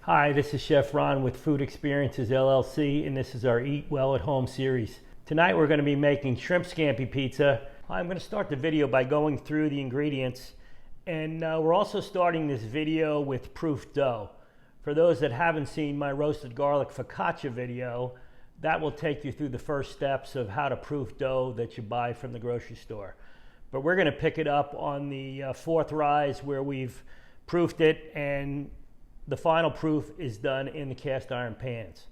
Hi, this is Chef Ron with Food Experiences LLC, and this is our Eat Well at Home series. Tonight we're going to be making shrimp scampi pizza. I'm going to start the video by going through the ingredients, and we're also starting this video with proof dough. For those that haven't seen my roasted garlic focaccia video, that will take you through the first steps of how to proof dough that you buy from the grocery store. But we're going to pick it up on the fourth rise where we've proofed it, and the final proof is done in the cast iron pans.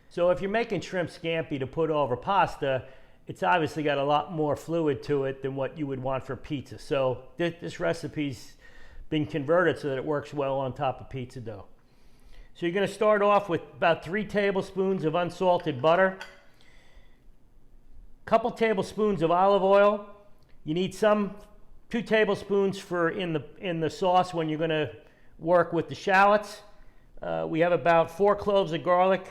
So if you're making shrimp scampi to put over pasta, it's obviously got a lot more fluid to it than what you would want for pizza. So this recipe's been converted so that it works well on top of pizza dough. So you're going to start off with about 3 tablespoons of unsalted butter, a couple tablespoons of olive oil. You need 2 tablespoons for in the sauce when you're going to work with the shallots. We have about 4 cloves of garlic,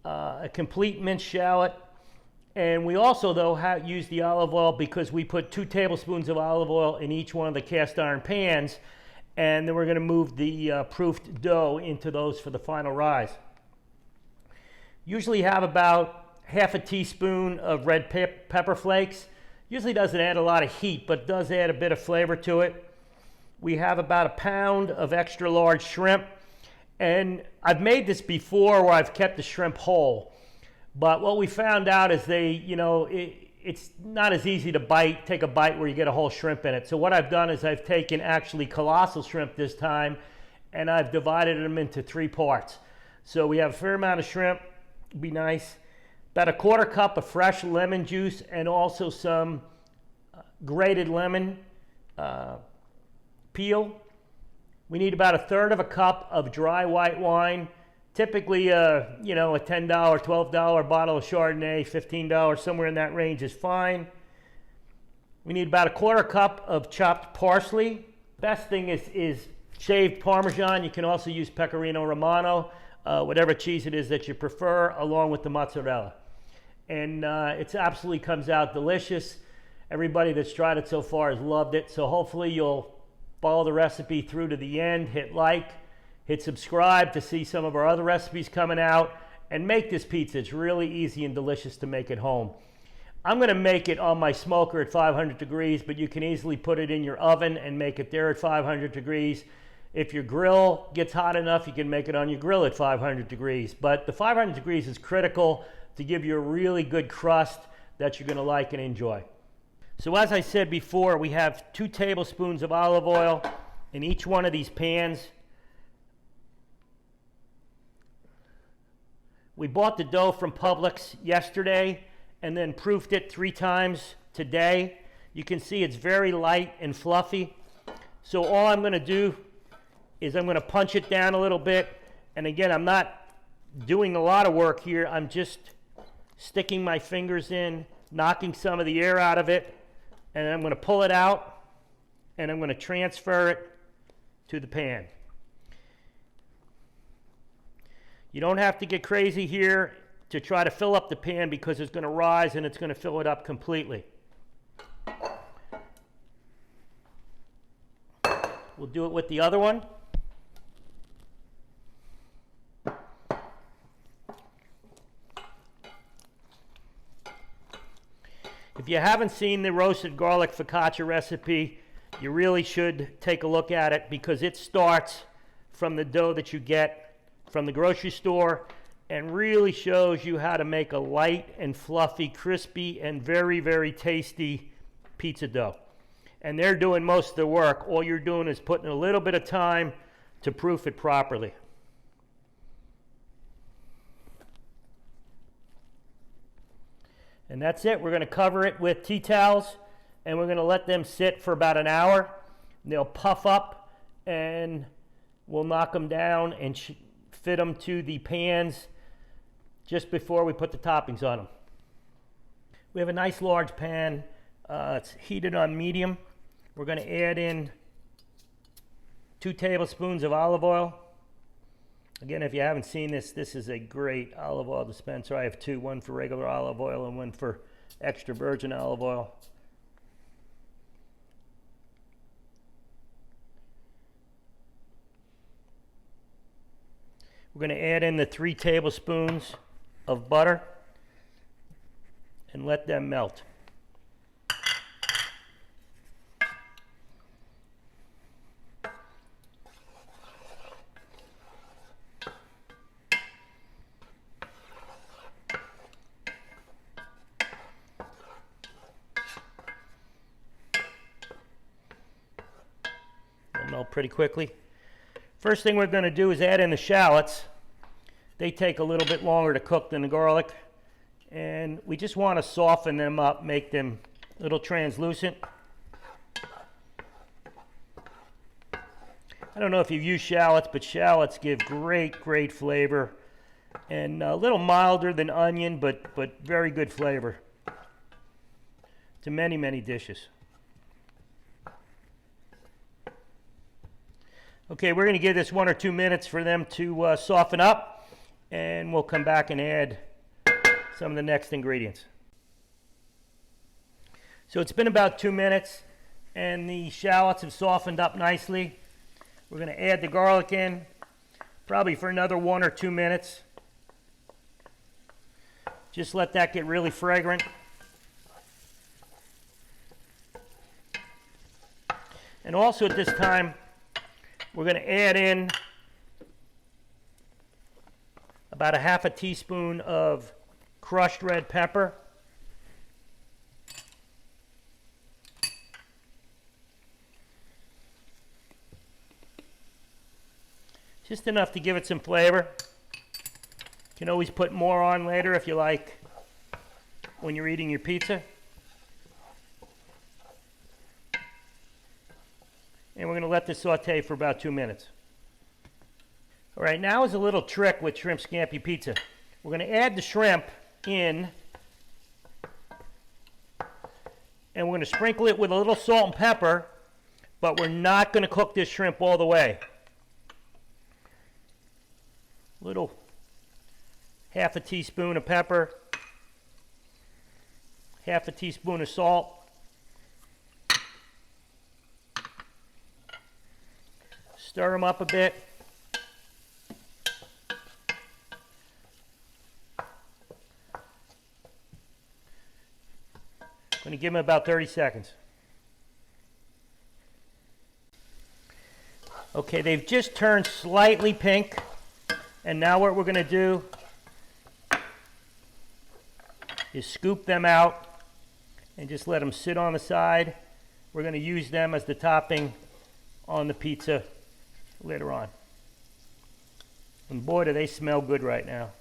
a complete minced shallot, and we also though use the olive oil because we put 2 tablespoons of olive oil in each one of the cast iron pans, and then we're going to move the proofed dough into those for the final rise. Usually have about half a teaspoon of red pepper flakes. Usually doesn't add a lot of heat, but does add a bit of flavor to it. We have about 1 pound of extra large shrimp, and I've made this before where I've kept the shrimp whole, but what we found out is it's not as easy to take a bite where you get a whole shrimp in it. So what I've done is I've taken actually colossal shrimp this time, and I've divided them into 3 parts. So we have a fair amount of shrimp, be nice, about 1/4 cup of fresh lemon juice, and also some grated lemon peel. We need about 1/3 cup of dry white wine. Typically, a $10, $12 bottle of Chardonnay, $15, somewhere in that range is fine. We need about 1/4 cup of chopped parsley. Best thing is shaved Parmesan. You can also use Pecorino Romano, whatever cheese it is that you prefer, along with the mozzarella. And it absolutely comes out delicious. Everybody that's tried it so far has loved it. So hopefully you'll follow the recipe through to the end, hit like, hit subscribe to see some of our other recipes coming out, and make this pizza. It's really easy and delicious to make at home. I'm going to make it on my smoker at 500 degrees, but you can easily put it in your oven and make it there at 500 degrees. If your grill gets hot enough, you can make it on your grill at 500 degrees. But the 500 degrees is critical to give you a really good crust that you're going to like and enjoy. So as I said before, we have 2 tablespoons of olive oil in each one of these pans. We bought the dough from Publix yesterday and then proofed it 3 times today. You can see it's very light and fluffy. So all I'm going to do is I'm going to punch it down a little bit. And again, I'm not doing a lot of work here. I'm just sticking my fingers in, knocking some of the air out of it, and I'm going to pull it out, and I'm going to transfer it to the pan. You don't have to get crazy here to try to fill up the pan because it's going to rise and it's going to fill it up completely. We'll do it with the other one. If you haven't seen the roasted garlic focaccia recipe, you really should take a look at it because it starts from the dough that you get from the grocery store and really shows you how to make a light and fluffy, crispy, and very, very tasty pizza dough. And they're doing most of the work. All you're doing is putting a little bit of time to proof it properly. And that's it. We're going to cover it with tea towels, and we're going to let them sit for about an hour. They'll puff up, and we'll knock them down and fit them to the pans just before we put the toppings on them. We have a nice large pan. It's heated on medium. We're going to add in 2 tablespoons of olive oil. Again, if you haven't seen this, this is a great olive oil dispenser. I have 2, one for regular olive oil and one for extra virgin olive oil. We're going to add in the 3 tablespoons of butter and let them melt. They'll melt pretty quickly. First thing we're going to do is add in the shallots. They take a little bit longer to cook than the garlic, and we just want to soften them up, make them a little translucent. I don't know if you've used shallots, but shallots give great flavor, and a little milder than onion, but very good flavor to many dishes. Okay, we're going to give this 1 or 2 minutes for them to soften up, and we'll come back and add some of the next ingredients. So it's been about 2 minutes, and the shallots have softened up nicely. We're going to add the garlic in, probably for another 1 or 2 minutes. Just let that get really fragrant. And also at this time, we're going to add in about a half a teaspoon of crushed red pepper. Just enough to give it some flavor. You can always put more on later if you like when you're eating your pizza. And we're going to let this saute for about 2 minutes. All right, now is a little trick with shrimp scampi pizza. We're going to add the shrimp in, and we're going to sprinkle it with a little salt and pepper, but we're not going to cook this shrimp all the way. Little half a teaspoon of pepper, half a teaspoon of salt. Stir them up a bit. I'm going to give them about 30 seconds. Okay, they've just turned slightly pink. And now what we're going to do is scoop them out and just let them sit on the side. We're going to use them as the topping on the pizza later on. And boy, do they smell good right now.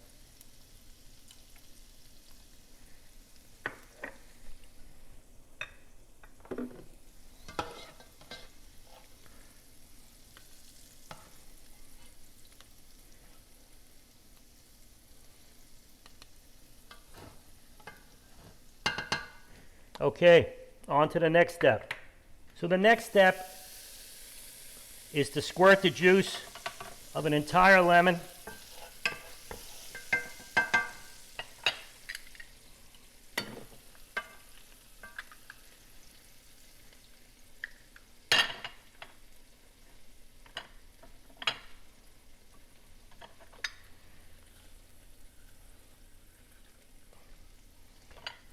Okay, on to the next step. So the next step is to squirt the juice of an entire lemon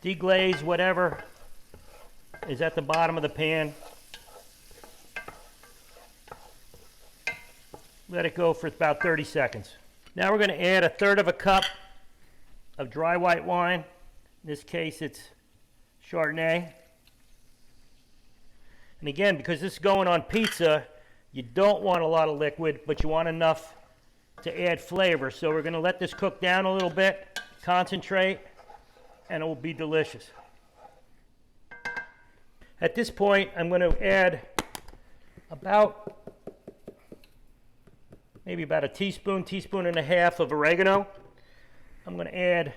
deglaze whatever is at the bottom of the pan. Let it go for about 30 seconds. Now we're going to add 1/3 cup of dry white wine. In this case, it's Chardonnay. And again, because this is going on pizza, you don't want a lot of liquid, but you want enough to add flavor. So we're going to let this cook down a little bit, concentrate, and it will be delicious. At this point, I'm going to add maybe about a teaspoon and a half of oregano. I'm going to add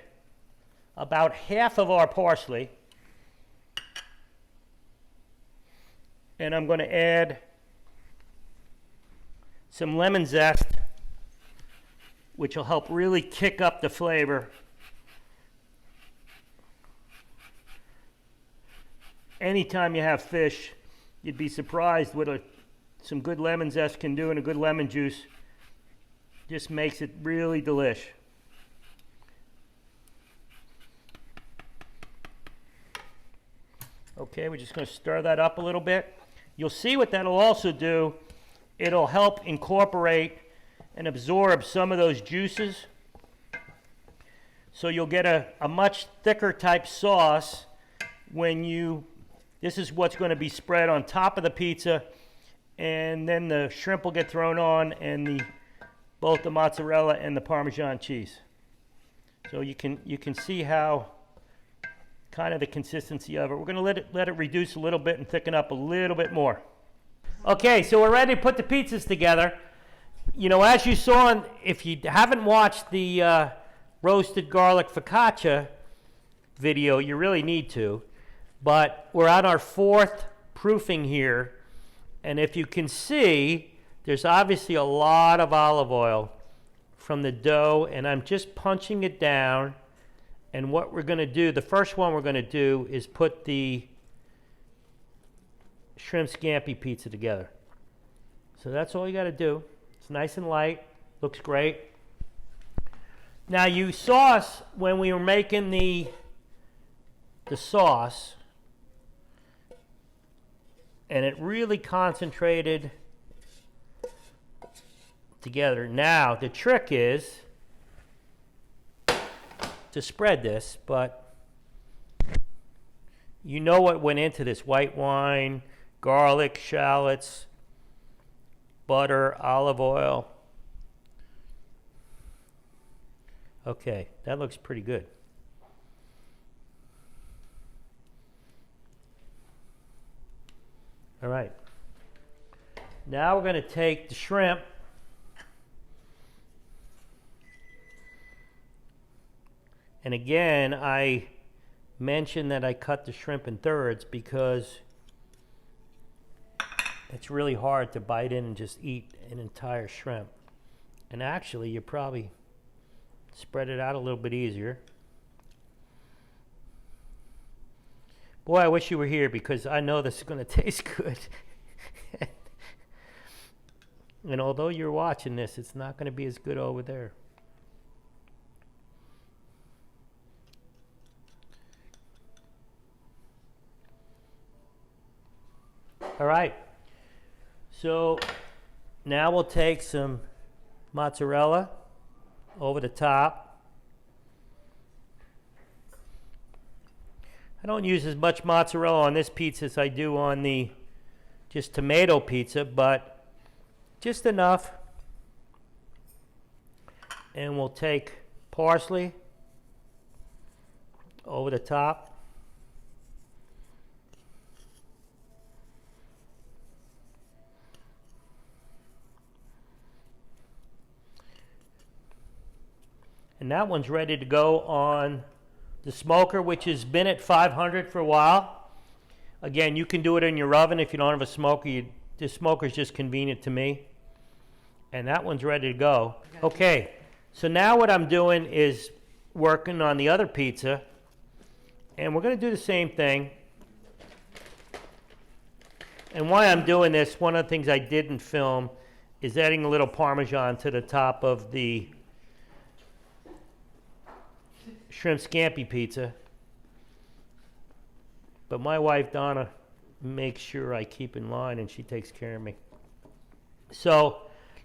about half of our parsley. And I'm going to add some lemon zest, which will help really kick up the flavor. Anytime you have fish, you'd be surprised what some good lemon zest can do, and a good lemon juice Just makes it really delish. Okay, we're just going to stir that up a little bit. You'll see what that'll also do. It'll help incorporate and absorb some of those juices. So you'll get a much thicker type sauce when you, this is what's going to be spread on top of the pizza, and then the shrimp will get thrown on, and both the mozzarella and the Parmesan cheese. So you can see how kind of the consistency of it. We're going to let it reduce a little bit and thicken up a little bit more. Okay, so we're ready to put the pizzas together. You know, as you saw, if you haven't watched the roasted garlic focaccia video, you really need to. But we're on our 4th proofing here, and if you can see, there's obviously a lot of olive oil from the dough, and I'm just punching it down. And what we're going to do, the first one we're going to do is put the shrimp scampi pizza together. So that's all you got to do. It's nice and light, looks great. Now you saw us when we were making the sauce, and it really concentrated together. Now the trick is to spread this, but you know what went into this: white wine, garlic, shallots, butter, olive oil. Okay, that looks pretty good. All right. Now we're going to take the shrimp and again, I mentioned that I cut the shrimp in thirds because it's really hard to bite in and just eat an entire shrimp. And actually, you probably spread it out a little bit easier. Boy, I wish you were here because I know this is going to taste good. And although you're watching this, it's not going to be as good over there. All right, so now we'll take some mozzarella over the top. I don't use as much mozzarella on this pizza as I do on the just tomato pizza, but just enough. And we'll take parsley over the top. And that one's ready to go on the smoker, which has been at 500 for a while. Again, you can do it in your oven if you don't have a smoker. The smoker is just convenient to me. And that one's ready to go. Okay, so now what I'm doing is working on the other pizza. And we're going to do the same thing. And why I'm doing this, one of the things I didn't film is adding a little Parmesan to the top of the shrimp scampi pizza, but my wife Donna makes sure I keep in line and she takes care of me. So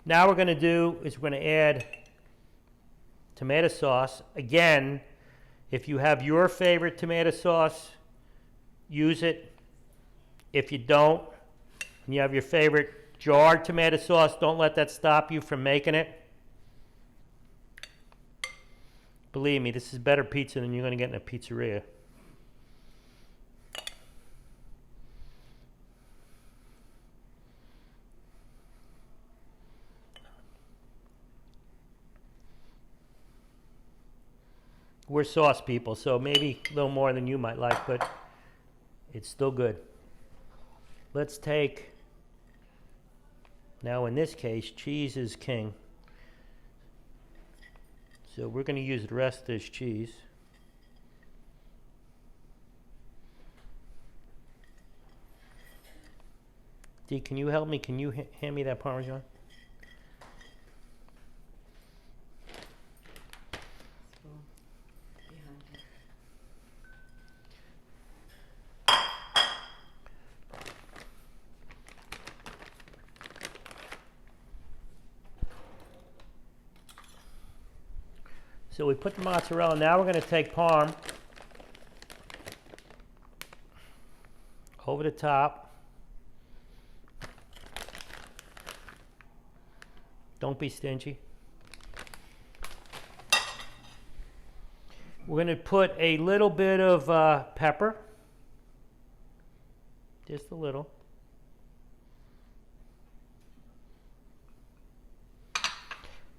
now what we're going to do is we're going to add tomato sauce. Again, if you have your favorite tomato sauce, use it. If you don't, and you have your favorite jarred tomato sauce, don't let that stop you from making it. Believe me, this is better pizza than you're going to get in a pizzeria. We're sauce people, so maybe a little more than you might like, but it's still good. Let's take, now in this case, cheese is king. So we're going to use the rest of this cheese. Dee, can you help me? Can you hand me that Parmesan? So we put the mozzarella. Now we're going to take Parm over the top. Don't be stingy. We're going to put a little bit of pepper. Just a little.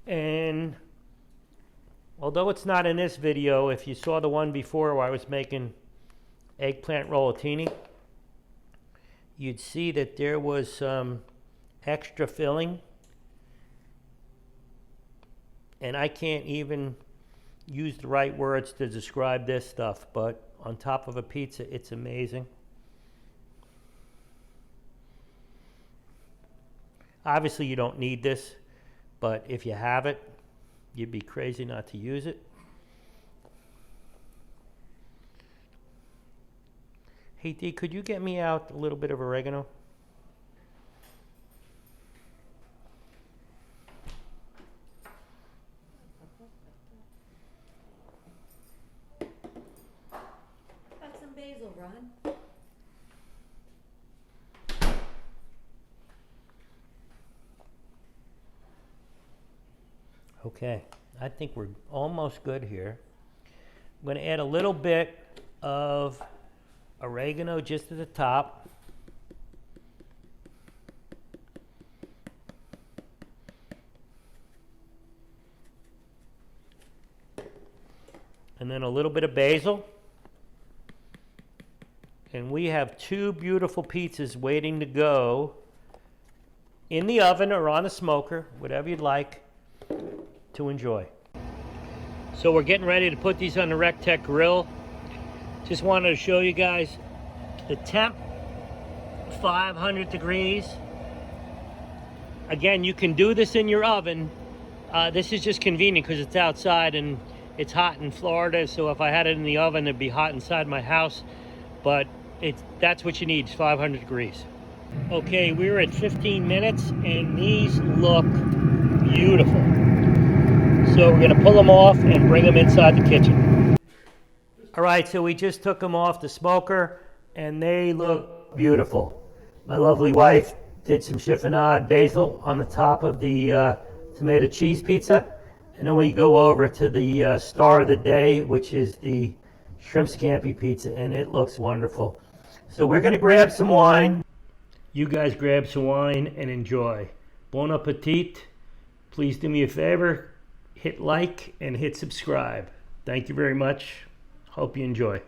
And although it's not in this video, if you saw the one before where I was making eggplant rollatini, you'd see that there was some extra filling. And I can't even use the right words to describe this stuff, but on top of a pizza, it's amazing. Obviously, you don't need this, but if you have it, you'd be crazy not to use it. Hey, Dee, could you get me out a little bit of oregano? Got some basil, Ron. Okay, I think we're almost good here. I'm going to add a little bit of oregano just at the top. And then a little bit of basil. And we have two beautiful pizzas waiting to go in the oven or on a smoker, whatever you'd like to enjoy. So we're getting ready to put these on the Rectech grill. Just wanted to show you guys the temp, 500 degrees. Again, you can do this in your oven. This is just convenient because it's outside and it's hot in Florida. So if I had it in the oven, it'd be hot inside my house. But that's what you need, is 500 degrees. Okay, we were at 15 minutes and these look beautiful. So we're gonna pull them off and bring them inside the kitchen. All right, so we just took them off the smoker and they look beautiful. My lovely wife did some chiffonade basil on the top of the tomato cheese pizza. And then we go over to the star of the day, which is the shrimp scampi pizza, and it looks wonderful. So we're gonna grab some wine. You guys grab some wine and enjoy. Bon appetit. Please do me a favor, hit like and hit subscribe. Thank you very much. Hope you enjoy.